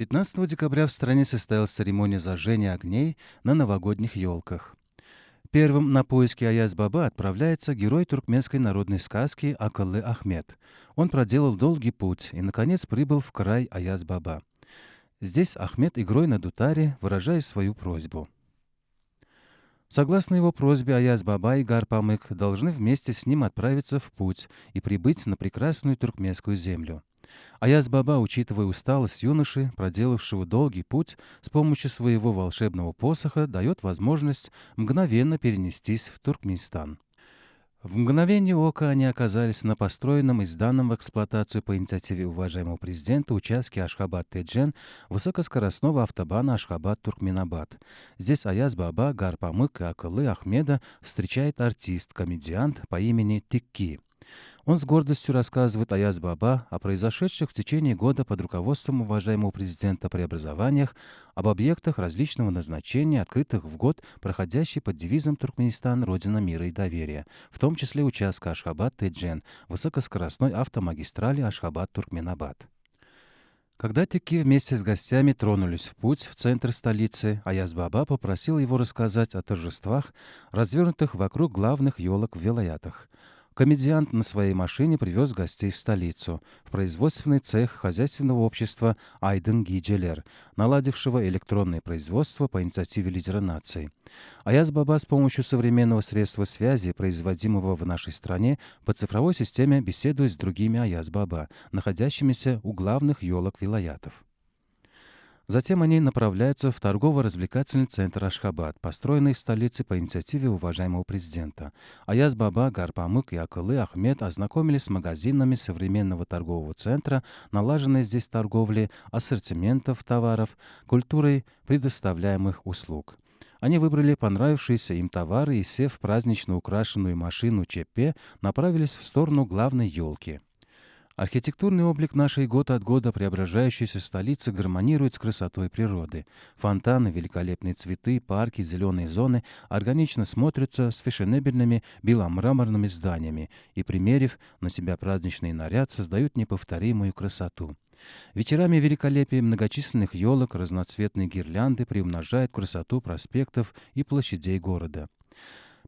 15 декабря в стране состоялась церемония зажжения огней на новогодних елках. Первым на поиски Аяз-Баба отправляется герой туркменской народной сказки Акыллы Ахмед. Он проделал долгий путь и, наконец, прибыл в край Аяз-Баба. Здесь Ахмед игрой на дутаре выражает свою просьбу. Согласно его просьбе, Аяз-Баба и Гарпамык должны вместе с ним отправиться в путь и прибыть на прекрасную туркменскую землю. Аяз-Баба, учитывая усталость юноши, проделавшего долгий путь, с помощью своего волшебного посоха дает возможность мгновенно перенестись в Туркменистан. В мгновение ока они оказались на построенном и сданном в эксплуатацию по инициативе уважаемого президента участке Ашхабад-Теджен высокоскоростного автобана Ашхабад-Туркменабад. Здесь Аяз-Баба, Гарпамык и Акыллы Ахмеда встречает артист-комедиант по имени Тикки. Он с гордостью рассказывает Аяз-Баба о произошедших в течение года под руководством уважаемого президента преобразованиях, об объектах различного назначения, открытых в год, проходящий под девизом «Туркменистан – Родина мира и доверия», в том числе участка Ашхабад-Теджен, высокоскоростной автомагистрали Ашхабад-Туркменабад. Когда Тики вместе с гостями тронулись в путь в центр столицы, Аяз-Баба попросил его рассказать о торжествах, развернутых вокруг главных елок в вилаятах. Комедиант на своей машине привез гостей в столицу, в производственный цех хозяйственного общества Айдын Гиджелер, наладившего электронное производство по инициативе лидера нации. Аяз-Баба с помощью современного средства связи, производимого в нашей стране, по цифровой системе беседует с другими Аяз-Баба, находящимися у главных елок вилаятов. Затем они направляются в торгово-развлекательный центр Ашхабад, построенный в столице по инициативе уважаемого президента. Аяз-Баба, Гарпамык и Акыллы Ахмед ознакомились с магазинами современного торгового центра, налаженной здесь торговли, ассортиментов товаров, культурой предоставляемых услуг. Они выбрали понравившиеся им товары и, сев в празднично украшенную машину ЧП, направились в сторону главной елки. Архитектурный облик нашей год от года преображающейся столицы гармонирует с красотой природы. Фонтаны, великолепные цветы, парки, зеленые зоны органично смотрятся с фешенебельными беломраморными зданиями и, примерив на себя праздничный наряд, создают неповторимую красоту. Вечерами великолепие многочисленных елок, разноцветные гирлянды приумножают красоту проспектов и площадей города.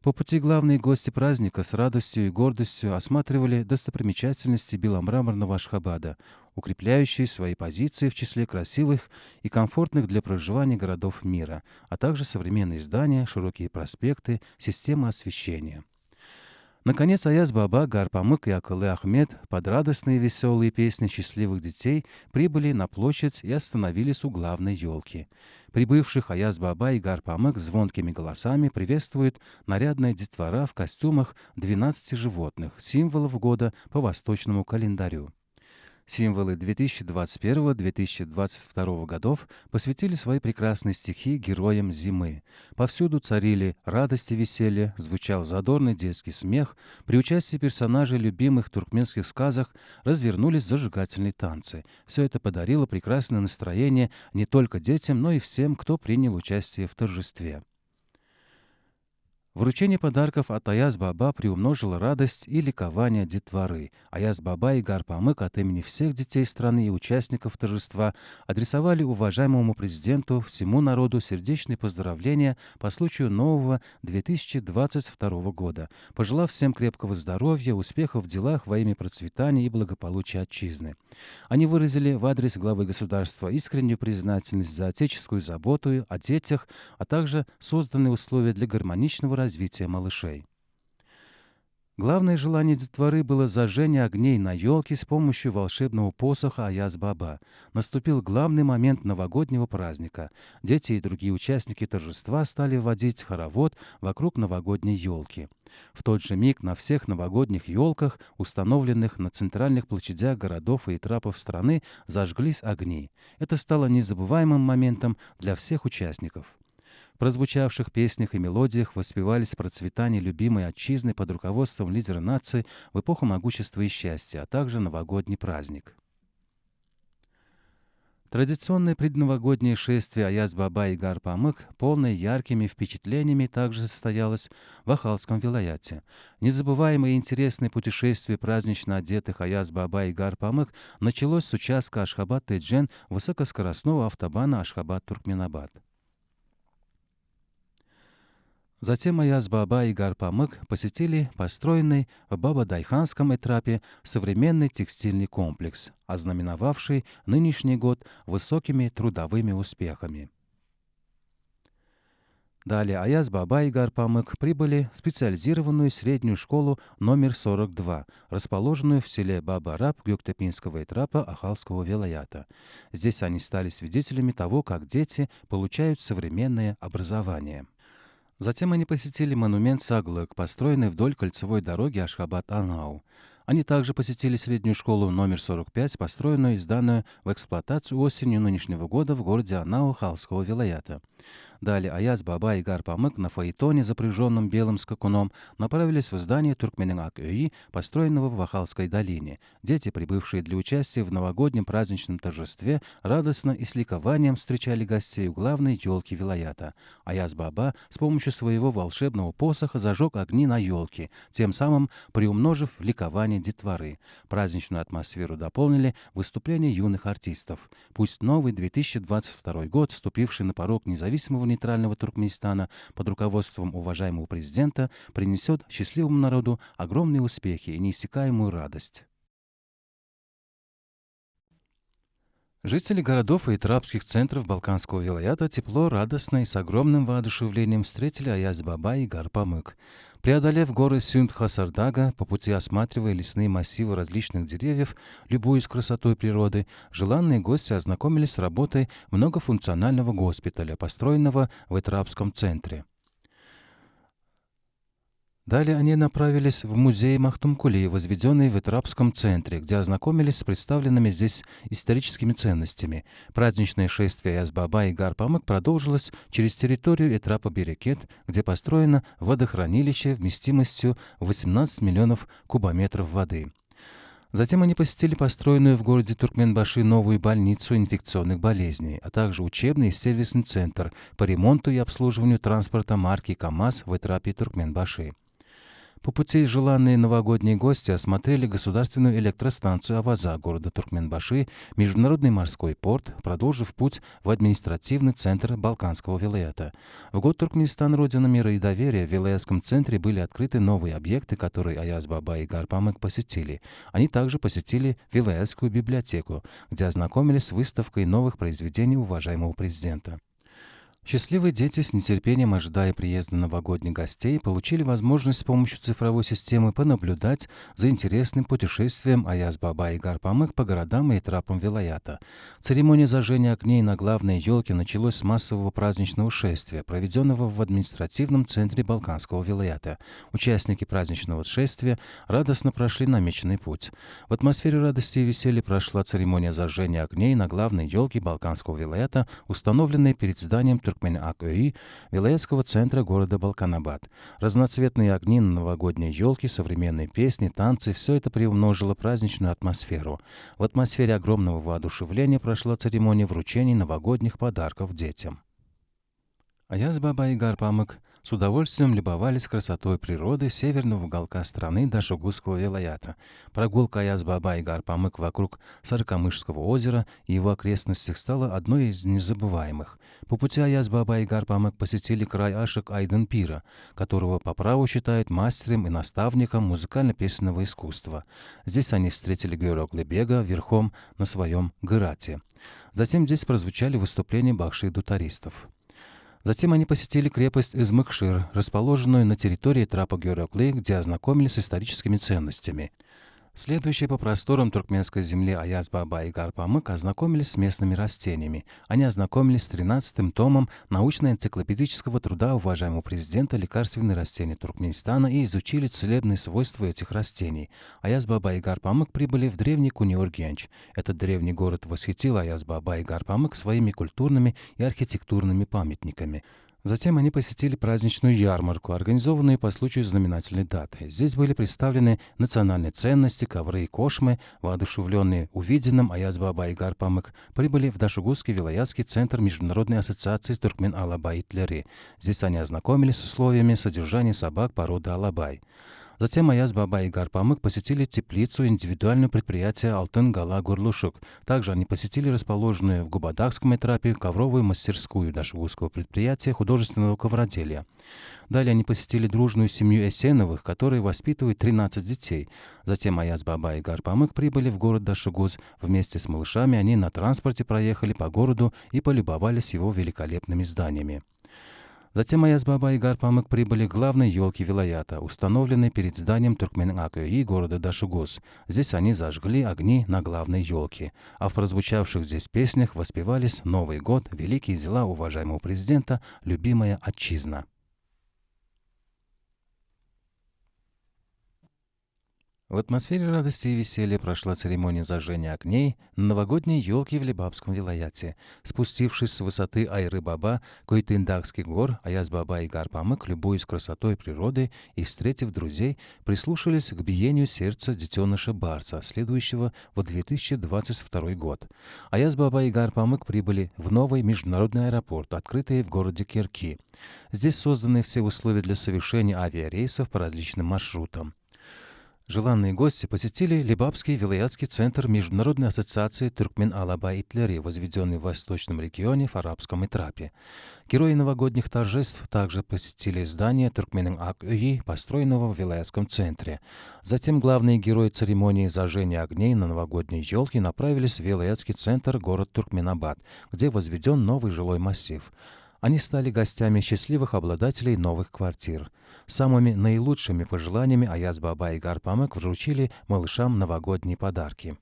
По пути главные гости праздника с радостью и гордостью осматривали достопримечательности беломраморного Ашхабада, укрепляющие свои позиции в числе красивых и комфортных для проживания городов мира, а также современные здания, широкие проспекты, системы освещения. Наконец, Аяз-Баба, Гарпамык и Акыллы Ахмед под радостные веселые песни счастливых детей прибыли на площадь и остановились у главной елки. Прибывших Аяз-Баба и Гарпамык звонкими голосами приветствует нарядная детвора в костюмах 12 животных, символов года по восточному календарю. Символы 2021-2022 годов посвятили свои прекрасные стихи героям зимы. Повсюду царили радость и веселье, звучал задорный детский смех. При участии персонажей любимых туркменских сказок развернулись зажигательные танцы. Все это подарило прекрасное настроение не только детям, но и всем, кто принял участие в торжестве. Вручение подарков от Аяз-Баба приумножило радость и ликование детворы. Аяз-Баба и Гарпамык от имени всех детей страны и участников торжества адресовали уважаемому президенту, всему народу сердечные поздравления по случаю нового 2022 года, пожелав всем крепкого здоровья, успехов в делах во имя процветания и благополучия отчизны. Они выразили в адрес главы государства искреннюю признательность за отеческую заботу о детях, а также созданные условия для гармоничного развития малышей. Главное желание детворы было зажжение огней на елке с помощью волшебного посоха Аяз-Баба. Наступил главный момент новогоднего праздника. Дети и другие участники торжества стали водить хоровод вокруг новогодней елки. В тот же миг на всех новогодних елках, установленных на центральных площадях городов и трапов страны, зажглись огни. Это стало незабываемым моментом для всех участников. В прозвучавших песнях и мелодиях воспевались процветание любимой отчизны под руководством лидера нации в эпоху могущества и счастья, а также новогодний праздник. Традиционное предновогоднее шествие Аяз-Баба и Гар-Памык, полное яркими впечатлениями, также состоялось в Ахалском вилаяте. Незабываемое и интересное путешествие празднично одетых Аяз-Баба и Гар-Памык началось с участка Ашхабад-Теджен высокоскоростного автобана Ашхабад-Туркменабад. Затем Аяз-Баба и Гар-Памык посетили построенный в Баба-Дайханском этапе современный текстильный комплекс, ознаменовавший нынешний год высокими трудовыми успехами. Далее Аяз-Баба и Гар-Памык прибыли в специализированную среднюю школу номер 42, расположенную в селе Баба-Раб Гёктепинского этапа Ахалского вилаята. Здесь они стали свидетелями того, как дети получают современное образование. Затем они посетили монумент Саглык, построенный вдоль кольцевой дороги Ашхабад-Ангау. Они также посетили среднюю школу номер 45, построенную и сданную в эксплуатацию осенью нынешнего года в городе Анау Халского вилаята. Далее Аяз-Баба и Гар-Памык на фаэтоне, запряженном белым скакуном, направились в здание Туркменен-Ак-Өи, построенного в Ахалской долине. Дети, прибывшие для участия в новогоднем праздничном торжестве, радостно и с ликованием встречали гостей у главной елки вилаята. Аяз-Баба с помощью своего волшебного посоха зажег огни на елке, тем самым приумножив ликование детворы. Праздничную атмосферу дополнили выступления юных артистов. Пусть новый 2022 год, вступивший на порог независимого нейтрального Туркменистана под руководством уважаемого президента, принесет счастливому народу огромные успехи и неиссякаемую радость. Жители городов и трапских центров Балканского вилаята тепло, радостно и с огромным воодушевлением встретили Аяз-Баба и Гар-Памык. Преодолев горы Сюнд-Хасардага, по пути осматривая лесные массивы различных деревьев, любуясь красотой природы, желанные гости ознакомились с работой многофункционального госпиталя, построенного в Этрапском центре. Далее они направились в музей Махтумкули, возведенный в Этрапском центре, где ознакомились с представленными здесь историческими ценностями. Праздничное шествие Аяз-Баба и Гар-Памык продолжилось через территорию Этрапа-Берекет, где построено водохранилище вместимостью 18 миллионов кубометров воды. Затем они посетили построенную в городе Туркменбаши новую больницу инфекционных болезней, а также учебный и сервисный центр по ремонту и обслуживанию транспорта марки КАМАЗ в Этрапе Туркменбаши. По пути желанные новогодние гости осмотрели государственную электростанцию Аваза города Туркменбаши, международный морской порт, продолжив путь в административный центр Балканского вилаята. В год Туркменистан, родина мира и доверия, в вилаятском центре были открыты новые объекты, которые Аяз-Баба и Гар-Памык посетили. Они также посетили вилаятскую библиотеку, где ознакомились с выставкой новых произведений уважаемого президента. Счастливые дети, с нетерпением ожидая приезда новогодних гостей, получили возможность с помощью цифровой системы понаблюдать за интересным путешествием Аяз-Баба и Гар-Памык по городам и трапам вилаята. Церемония зажжения огней на главной елке началась с массового праздничного шествия, проведенного в административном центре Балканского вилаята. Участники праздничного шествия радостно прошли намеченный путь. В атмосфере радости и веселья прошла церемония зажжения огней на главной елке Балканского вилаята, установленной перед зданием Туркмен-Ак-Өи, вилаятского центра города Балканабад. Разноцветные огни на новогодней елке, современные песни, танцы – все это приумножило праздничную атмосферу. В атмосфере огромного воодушевления прошла церемония вручения новогодних подарков детям. Аяз-Баба и Гар-Памык с удовольствием любовались красотой природы северного уголка страны Дашугузского вилаята. Прогулка Аяз-Баба и Гар-Памык вокруг Сарыкамышского озера и его окрестностях стала одной из незабываемых. По пути Аяз-Баба и Гар-Памык посетили край Ашык-Айдын-Пира, которого по праву считают мастером и наставником музыкально-песенного искусства. Здесь они встретили Георг-Лебега верхом на своем гырате. Затем здесь прозвучали выступления бахши-дутаристов. Затем они посетили крепость Измыкшир, расположенную на территории трапа Георг-Лы, где ознакомились с историческими ценностями. Следующие по просторам туркменской земли Аяз-Баба и Гар-Памык ознакомились с местными растениями. Они ознакомились с 13-м томом научно-энциклопедического труда уважаемого президента «Лекарственные растения Туркменистана» и изучили целебные свойства этих растений. Аяз-Баба и Гар-Памык прибыли в древний Куниор-Генч. Этот древний город восхитил Аяз-Баба и Гар-Памык своими культурными и архитектурными памятниками. Затем они посетили праздничную ярмарку, организованную по случаю знаменательной даты. Здесь были представлены национальные ценности, ковры и кошмы. Воодушевленные увиденным, Аяз Баба и Гар Памык прибыли в Дашугузский вилаятский центр Международной ассоциации Туркмен Алабай-Итлери. Здесь они ознакомились с условиями содержания собак породы Алабай. Затем Аяз Баба и Гар Памык посетили теплицу индивидуального предприятия «Алтын Гала Гурлушук». Также они посетили расположенную в Губадакском этапе ковровую мастерскую дашугузского предприятия художественного ковроделия. Далее они посетили дружную семью Эсеновых, которые воспитывают 13 детей. Затем Аяз Баба и Гар Памык прибыли в город Дашугуз. Вместе с малышами они на транспорте проехали по городу и полюбовались его великолепными зданиями. Затем Аяз Баба и Гар Памык прибыли к главной елке вилаята, установленной перед зданием Туркмен-Акөй города Дашугуз. Здесь они зажгли огни на главной елке. А в прозвучавших здесь песнях воспевались Новый год, великие дела уважаемого президента, любимая отчизна. В атмосфере радости и веселья прошла церемония зажжения огней на новогодней елке в Лебабском вилаяте. Спустившись с высоты Айры-Баба, Койтындакских гор, Аяз Баба и Гар Памык, любуясь красотой природы и встретив друзей, прислушались к биению сердца детеныша Барса, следующего в 2022 год. Аяз Баба и Гар Памык прибыли в новый международный аэропорт, открытый в городе Кирки. Здесь созданы все условия для совершения авиарейсов по различным маршрутам. Желанные гости посетили Лебабский вилаятский центр Международной ассоциации Туркмен Алабай-Итлери, возведенный в восточном регионе в арабском Итрапе. Герои новогодних торжеств также посетили здание Туркмен-Акөй, построенного в вилаятском центре. Затем главные герои церемонии зажжения огней на новогодней елке направились в вилаятский центр город Туркменабад, где возведен новый жилой массив. Они стали гостями счастливых обладателей новых квартир. Самыми наилучшими пожеланиями Аяз Баба и Гар Памык вручили малышам новогодние подарки.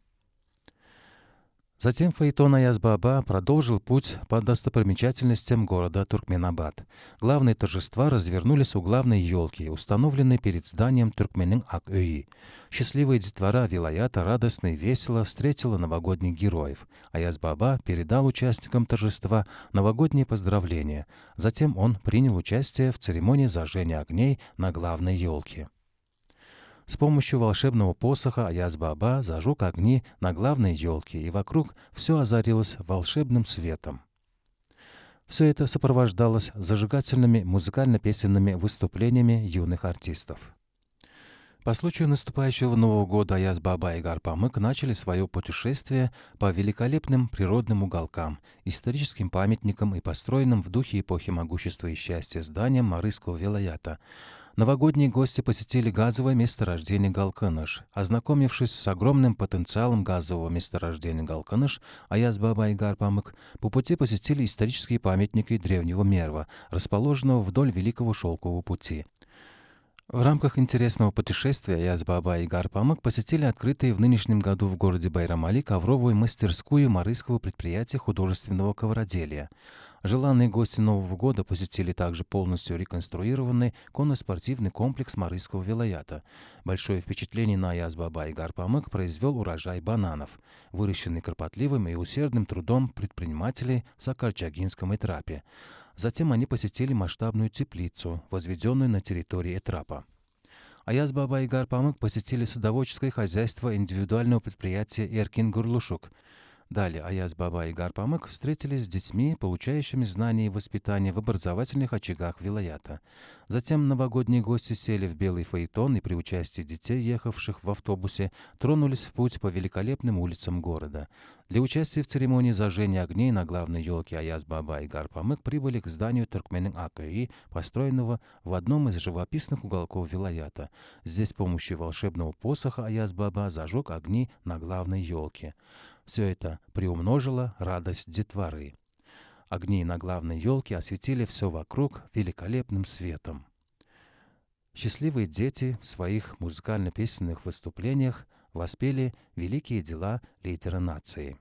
Затем фаэтон Аяз Баба продолжил путь по достопримечательностям города Туркменабад. Главные торжества развернулись у главной елки, установленной перед зданием Туркменин-Акөй. Счастливая детвора вилаята радостно и весело встретила новогодних героев. Аяз Баба передал участникам торжества новогодние поздравления. Затем он принял участие в церемонии зажжения огней на главной елке. С помощью волшебного посоха Аяз Баба зажег огни на главной елке, и вокруг все озарилось волшебным светом. Все это сопровождалось зажигательными музыкально-песенными выступлениями юных артистов. По случаю наступающего Нового года Аяз Баба и Гар Памык начали свое путешествие по великолепным природным уголкам, историческим памятникам и построенным в духе эпохи могущества и счастья зданиям Марыского вилаята. Новогодние гости посетили газовое месторождение Галкыныш. Ознакомившись с огромным потенциалом газового месторождения Галкыныш, Аяз Баба и Гар Памык по пути посетили исторические памятники древнего Мерва, расположенного вдоль Великого Шелкового пути. В рамках интересного путешествия Аяз Баба и Гар Памык посетили открытые в нынешнем году в городе Байрамали ковровую мастерскую Марыского предприятия художественного ковроделия. Желанные гости Нового года посетили также полностью реконструированный конно-спортивный комплекс Марыского вилаята. Большое впечатление на Аяз Баба и Гар Памык произвел урожай бананов, выращенный кропотливым и усердным трудом предпринимателей в Сакарчагинском Итрапе. Затем они посетили масштабную теплицу, возведенную на территории Этрапа. Аяз Баба и Гар Памык посетили садоводческое хозяйство индивидуального предприятия Эркин Гурлушук. Далее Аяз Баба и Гар Памык встретились с детьми, получающими знания и воспитание в образовательных очагах вилаята. Затем новогодние гости сели в белый фаэтон и при участии детей, ехавших в автобусе, тронулись в путь по великолепным улицам города. Для участия в церемонии зажжения огней на главной елке Аяз Баба и Гар Памык прибыли к зданию Туркменин-Акөй, построенного в одном из живописных уголков вилаята. Здесь с помощью волшебного посоха Аяз Баба зажег огни на главной елке. Все это приумножило радость детворы. Огни на главной елке осветили все вокруг великолепным светом. Счастливые дети в своих музыкально-песенных выступлениях воспели великие дела лидера нации.